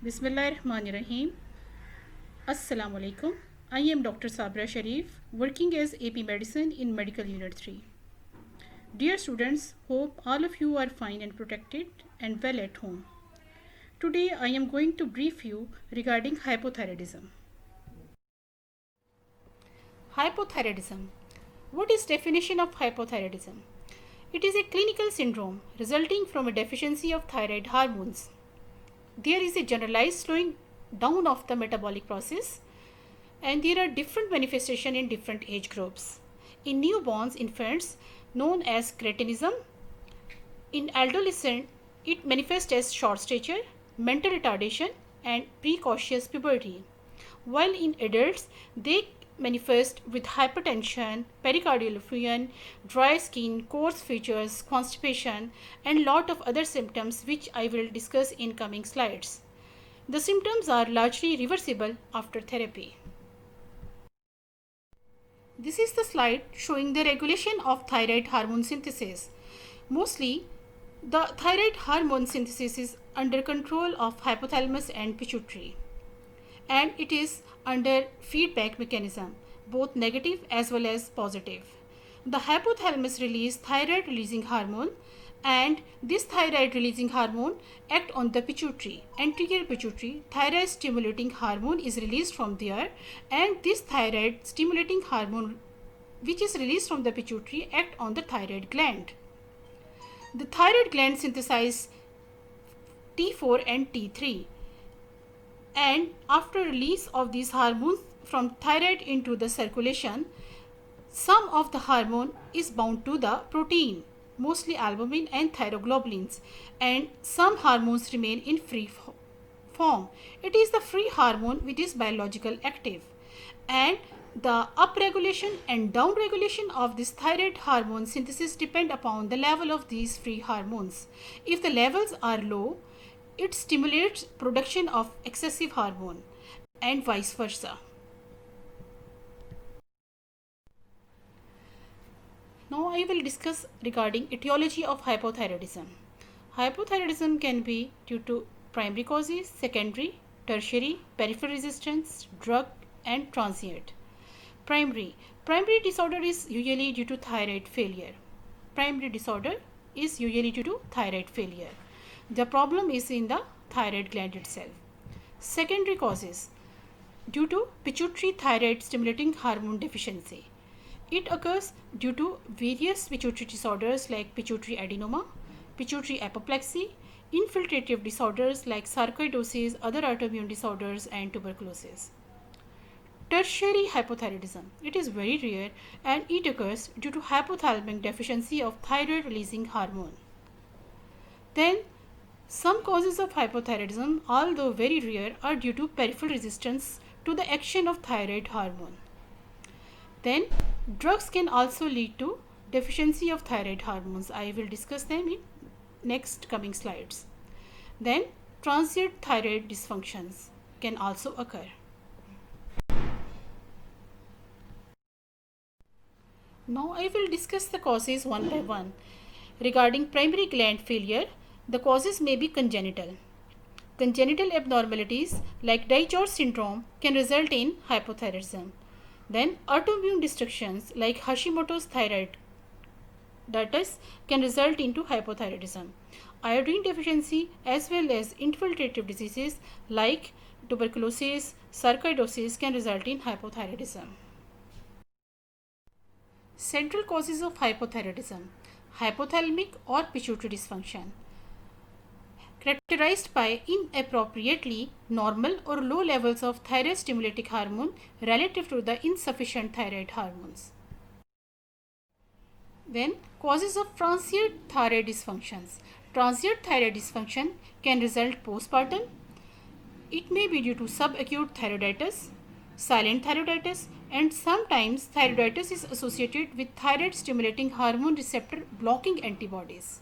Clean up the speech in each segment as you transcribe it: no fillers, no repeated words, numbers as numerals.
Bismillahirrahmanirrahim. Assalamu alaikum. I am Dr. Sabra Sharif, working as AP Medicine in Medical Unit 3. Dear students, hope all of you are fine and protected and well at home. Today I am going to brief you regarding hypothyroidism. Hypothyroidism. What is definition of hypothyroidism? It is a clinical syndrome resulting from a deficiency of thyroid hormones. There is a generalized slowing down of the metabolic process, and there are different manifestations in different age groups. In newborns infants, known as cretinism. In adolescent, it manifests as short stature, mental retardation, and precocious puberty. While in adults, they manifest with hypertension, pericardial effusion, dry skin, coarse features, constipation, and lot of other symptoms which I will discuss in coming slides. The symptoms are largely reversible after therapy. This is the slide showing the regulation of thyroid hormone synthesis. Mostly, the thyroid hormone synthesis is under control of hypothalamus and pituitary, and it is under feedback mechanism, both negative as well as positive. The hypothalamus release thyroid releasing hormone, and this thyroid releasing hormone act on the pituitary. Anterior pituitary thyroid stimulating hormone is released from there, and this thyroid stimulating hormone which is released from the pituitary act on the thyroid gland. The thyroid gland synthesize T4 and T3, and after release of these hormones from thyroid into the circulation, some of the hormone is bound to the protein, mostly albumin and thyroglobulins, and some hormones remain in free form. It is the free hormone which is biological active, and the upregulation and downregulation of this thyroid hormone synthesis depend upon the level of these free hormones. If the levels are low, it stimulates production of excessive hormone, and vice versa. Now I will discuss regarding etiology of hypothyroidism. Hypothyroidism can be due to primary causes, secondary, tertiary, peripheral resistance, drug, and transient. Primary disorder is usually due to thyroid failure. Primary disorder is usually due to thyroid failure. The problem is in the thyroid gland itself. Secondary causes due to pituitary thyroid stimulating hormone deficiency. It occurs due to various pituitary disorders like pituitary adenoma, pituitary apoplexy, infiltrative disorders like sarcoidosis, other autoimmune disorders, and tuberculosis. Tertiary hypothyroidism. It is very rare and it occurs due to hypothalamic deficiency of thyroid releasing hormone. Then, some causes of hypothyroidism, although very rare, are due to peripheral resistance to the action of thyroid hormone. Then, drugs can also lead to deficiency of thyroid hormones. I will discuss them in next coming slides. Then, transient thyroid dysfunctions can also occur. Now I will discuss the causes one by one. Regarding primary gland failure, the causes may be congenital. Congenital abnormalities like Daiichi syndrome can result in hypothyroidism. Then autoimmune destructions like Hashimoto's thyroiditis can result into hypothyroidism. Iodine deficiency as well as infiltrative diseases like tuberculosis, sarcoidosis can result in hypothyroidism. Central causes of hypothyroidism: hypothalamic or pituitary dysfunction, characterized by inappropriately normal or low levels of thyroid stimulating hormone relative to the insufficient thyroid hormones. Then, causes of transient thyroid dysfunctions. Transient thyroid dysfunction can result postpartum. It may be due to subacute thyroiditis, silent thyroiditis, and sometimes thyroiditis is associated with thyroid stimulating hormone receptor blocking antibodies.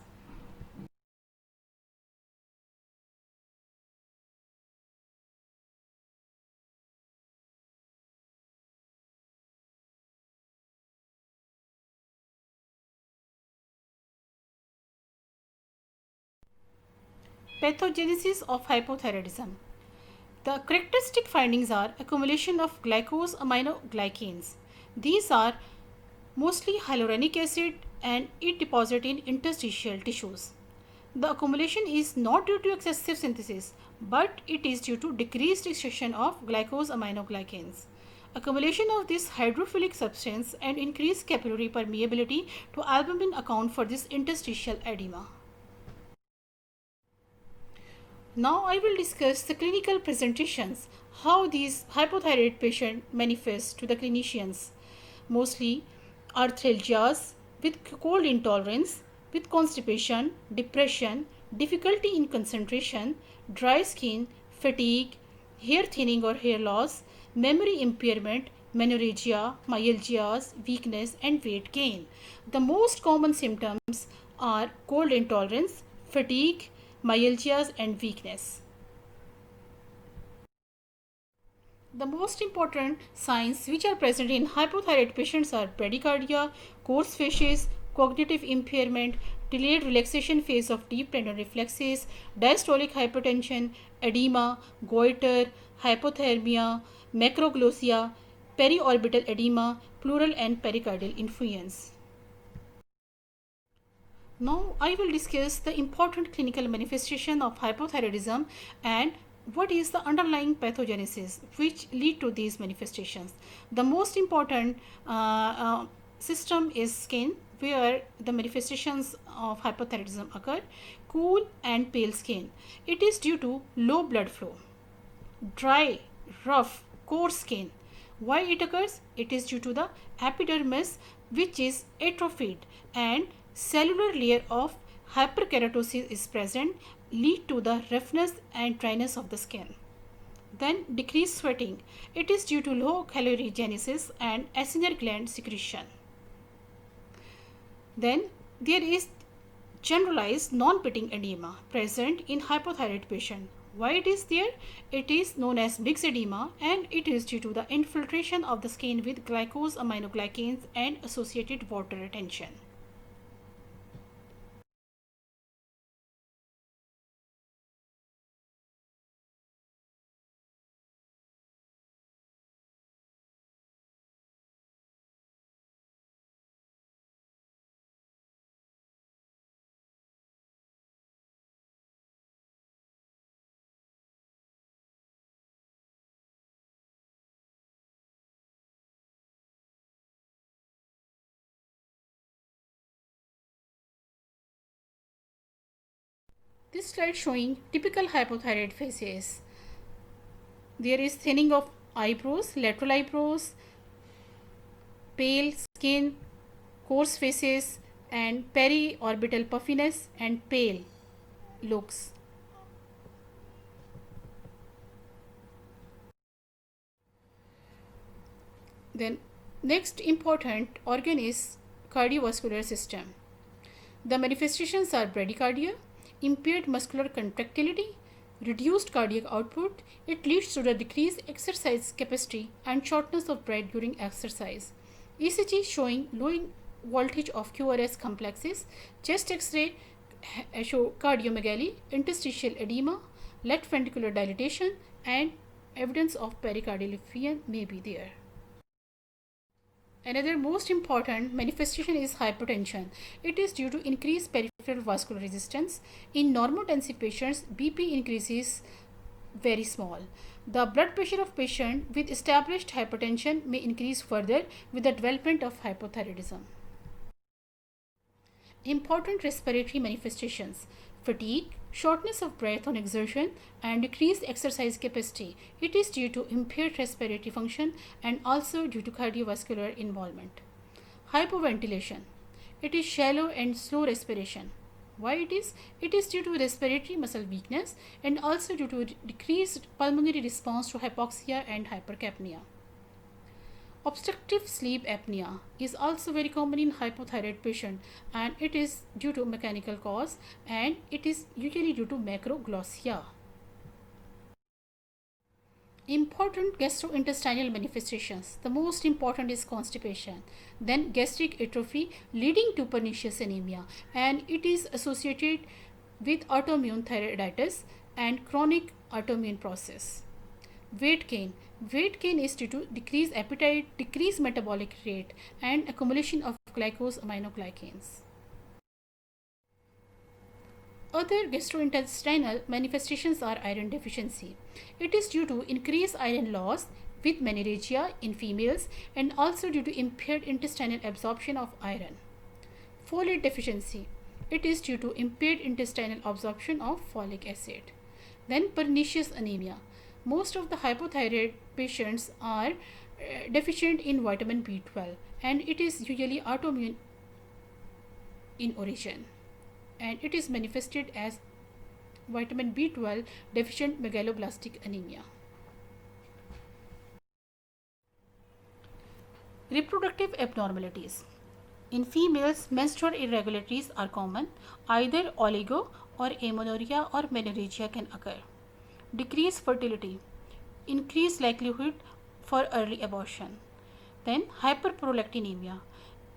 Pathogenesis of hypothyroidism. The characteristic findings are accumulation of glycosaminoglycans. These are mostly hyaluronic acid and it deposits in interstitial tissues. The accumulation is not due to excessive synthesis, but it is due to decreased excretion of glycosaminoglycans. Accumulation of this hydrophilic substance and increased capillary permeability to albumin account for this interstitial edema. Now I will discuss the clinical presentations, how these hypothyroid patients manifest to the clinicians. Mostly arthralgias with cold intolerance, with constipation, depression, difficulty in concentration, dry skin, fatigue, hair thinning or hair loss, memory impairment, menorrhagia, myalgias, weakness and weight gain. The most common symptoms are cold intolerance, fatigue, myalgias and weakness. The most important signs which are present in hypothyroid patients are bradycardia, coarse facies, cognitive impairment, delayed relaxation phase of deep tendon reflexes, diastolic hypertension, edema, goiter, hypothermia, macroglossia, periorbital edema, pleural and pericardial effusions. Now I will discuss the important clinical manifestation of hypothyroidism and what is the underlying pathogenesis which lead to these manifestations. The most important system is skin, where the manifestations of hypothyroidism occur. Cool and pale skin. It is due to low blood flow. Dry, rough, coarse skin. Why it occurs? It is due to the epidermis which is atrophied and cellular layer of hyperkeratosis is present, lead to the roughness and dryness of the skin. Then decreased sweating. It is due to low calorigenesis and acinar gland secretion. Then there is generalized non-pitting edema present in hypothyroid patient. Why it is there? It is known as mixed edema and it is due to the infiltration of the skin with glycosaminoglycans and associated water retention. This slide showing typical hypothyroid faces. There is thinning of eyebrows, lateral eyebrows, pale skin, coarse faces and periorbital puffiness and pale looks. Then next important organ is cardiovascular system. The manifestations are bradycardia, impaired muscular contractility, reduced cardiac output. It leads to the decreased exercise capacity and shortness of breath during exercise. ECG showing low voltage of QRS complexes. Chest X-ray show cardiomegaly, interstitial edema, left ventricular dilatation and evidence of pericardial effusion may be there. Another most important manifestation is hypertension. It is due to increased peripheral vascular resistance. In normotensive patients, BP increases very small. The blood pressure of patient with established hypertension may increase further with the development of hypothyroidism. Important respiratory manifestations: fatigue, shortness of breath on exertion and decreased exercise capacity. It is due to impaired respiratory function and also due to cardiovascular involvement. Hypoventilation. It is shallow and slow respiration. Why it is? It is due to respiratory muscle weakness and also due to decreased pulmonary response to hypoxia and hypercapnia. Obstructive sleep apnea is also very common in hypothyroid patient and it is due to mechanical cause and it is usually due to macroglossia. Important gastrointestinal manifestations. The most important is constipation, then gastric atrophy leading to pernicious anemia and it is associated with autoimmune thyroiditis and chronic autoimmune process. Weight gain. Weight gain is due to decreased appetite, decreased metabolic rate, and accumulation of glycosaminoglycans. Other gastrointestinal manifestations are iron deficiency. It is due to increased iron loss with menorrhagia in females and also due to impaired intestinal absorption of iron. Folate deficiency. It is due to impaired intestinal absorption of folic acid. Then pernicious anemia. Most of the hypothyroid patients are deficient in vitamin B12 and it is usually autoimmune in origin and it is manifested as vitamin B12 deficient megaloblastic anemia. Reproductive abnormalities. In females, menstrual irregularities are common. Either oligo or amenorrhea or menorrhagia can occur. Decreased fertility, increased likelihood for early abortion. Then hyperprolactinemia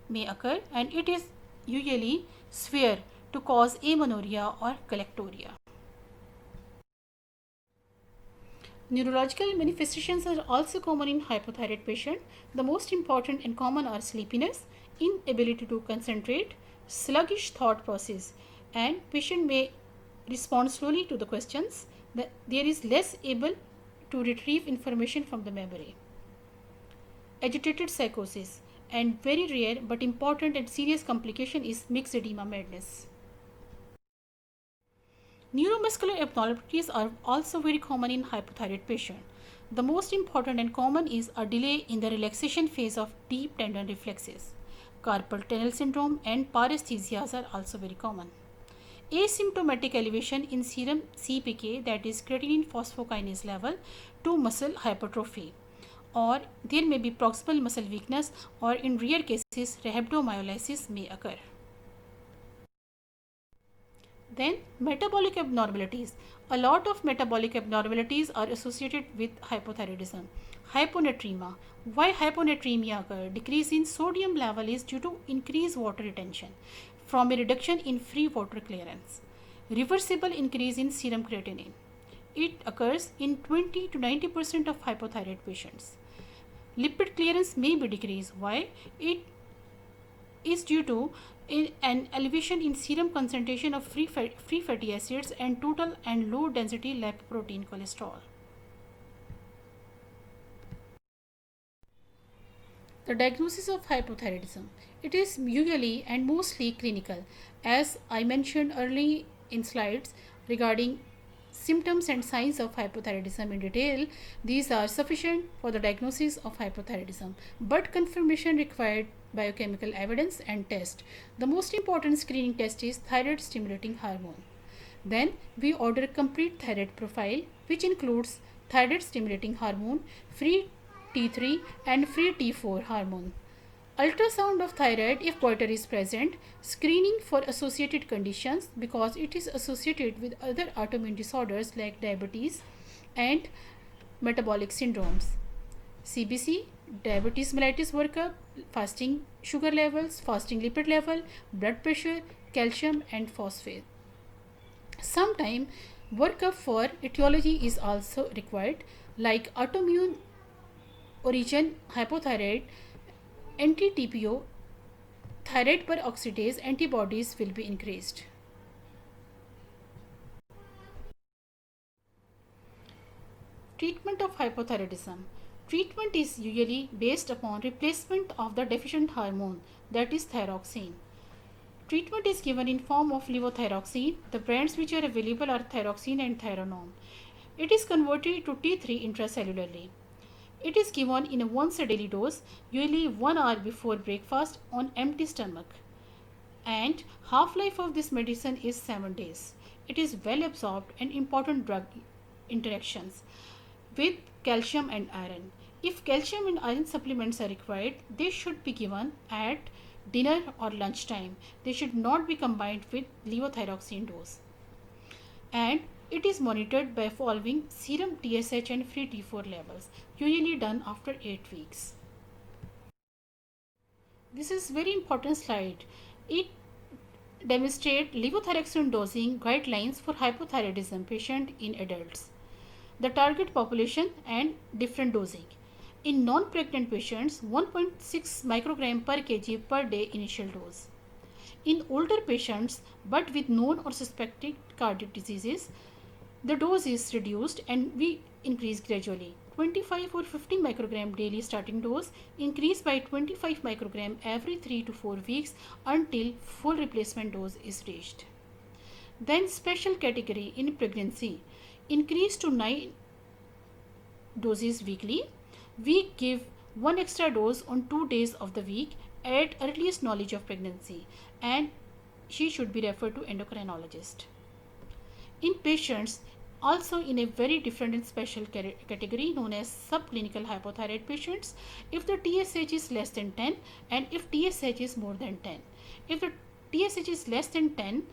may occur and it is usually severe to cause amenorrhea or galactorrhea. Neurological manifestations are also common in hypothyroid patient. The most important and common are sleepiness, inability to concentrate, sluggish thought process, and patient may respond slowly to the questions. There is less able to retrieve information from the memory. Agitated psychosis, and very rare but important and serious complication is mixed edema madness. Neuromuscular abnormalities are also very common in hypothyroid patient. The most important and common is a delay in the relaxation phase of deep tendon reflexes. Carpal tunnel syndrome and paresthesias are also very common. Asymptomatic elevation in serum CPK, that is creatine phosphokinase level, to muscle hypertrophy, or there may be proximal muscle weakness, or in rare cases rhabdomyolysis may occur. Then metabolic abnormalities. A lot of metabolic abnormalities are associated with hypothyroidism. Hyponatremia. Why hyponatremia occur? Decrease in sodium level is due to increased water retention from a reduction in free water clearance. Reversible increase in serum creatinine. It occurs in 20 to 90% of hypothyroid patients. Lipid clearance may be decreased. Why? It is due to an elevation in serum concentration of free fatty acids and total and low density lipoprotein cholesterol. The diagnosis of hypothyroidism. It is usually and mostly clinical, as I mentioned early in slides regarding symptoms and signs of hypothyroidism in detail. These are sufficient for the diagnosis of hypothyroidism, but confirmation required biochemical evidence and test. The most important screening test is thyroid stimulating hormone. Then we order complete thyroid profile, which includes thyroid stimulating hormone, free T3 and free T4 hormone. Ultrasound of thyroid if goiter is present, screening for associated conditions because it is associated with other autoimmune disorders like diabetes and metabolic syndromes. CBC, diabetes mellitus workup, fasting sugar levels, fasting lipid level, blood pressure, calcium and phosphate. Sometimes workup for etiology is also required, like autoimmune origin hypothyroid, anti-TPO, thyroid peroxidase antibodies will be increased. Treatment of hypothyroidism. Treatment is usually based upon replacement of the deficient hormone, that is thyroxine. Treatment is given in form of levothyroxine. The brands which are available are thyroxine and Thyronorm. It is converted to T3 intracellularly. It is given in a once a daily dose, usually 1 hour before breakfast on empty stomach. And half-life of this medicine is 7 days. It is well absorbed and important drug interactions with calcium and iron. If calcium and iron supplements are required, they should be given at dinner or lunchtime. They should not be combined with levothyroxine dose. And it is monitored by following serum TSH and free T4 levels, usually done after 8 weeks. This is very important slide. It demonstrates levothyroxine dosing guidelines for hypothyroidism patient in adults. the target population and different dosing. In non-pregnant patients, 1.6 microgram per kg per day initial dose. In older patients but with known or suspected cardiac diseases, the dose is reduced and we increase gradually. 25 or 50 microgram daily starting dose, increase by 25 microgram every 3 to 4 weeks until full replacement dose is reached. Then special category in pregnancy, increase to 9 doses weekly. We give one extra dose on 2 days of the week at earliest knowledge of pregnancy, and she should be referred to endocrinologist. In patients also in a very different and special category known as subclinical hypothyroid patients, if the TSH is less than 10 and if TSH is more than 10. If the TSH is less than 10,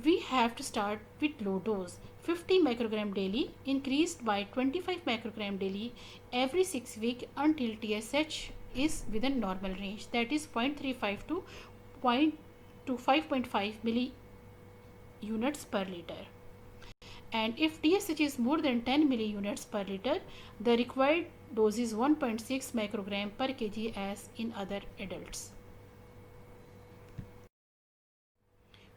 we have to start with low dose 50 microgram daily, increased by 25 microgram daily every 6 weeks until TSH is within normal range, that is 0.35 to 5.5 milliunits per liter. And if TSH is more than 10 milliunits per liter, the required dose is 1.6 microgram per kg as in other adults.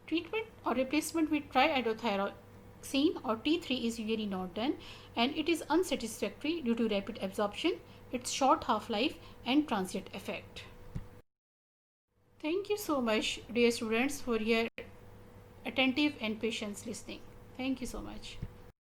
Treatment or replacement with triiodothyroxine or T3 is usually not done, and it is unsatisfactory due to rapid absorption, its short half-life and transient effect. Thank you so much, dear students, for your attentive and patience listening. Thank you so much.